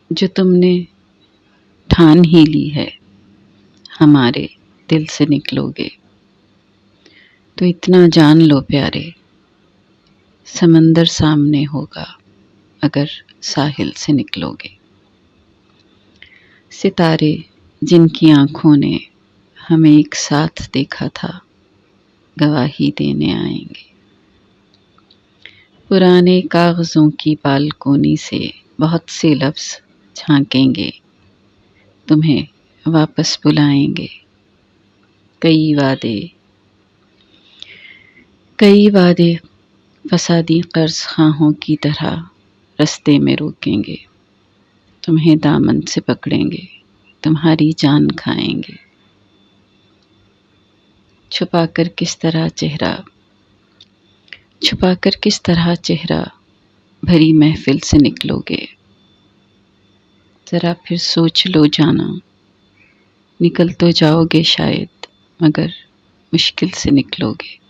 جو تم نے ٹھان ہی لی ہے ہمارے دل سے نکلو گے، تو اتنا جان لو پیارے، سمندر سامنے ہوگا اگر ساحل سے نکلو گے۔ ستارے جن کی آنکھوں نے ہمیں ایک ساتھ دیکھا تھا، گواہی دینے آئیں گے۔ پرانے کاغذوں کی بالکونی سے بہت سے لفظ جھانکیں گے، تمہیں واپس بلائیں گے۔ کئی وعدے فسادی قرض خواہوں کی طرح رستے میں روکیں گے، تمہیں دامن سے پکڑیں گے، تمہاری جان کھائیں گے۔ چھپا کر کس طرح چہرہ بھری محفل سے نکلو گے، ذرا پھر سوچ لو جانا، نکل تو جاؤ گے شاید، مگر مشکل سے نکلو گے۔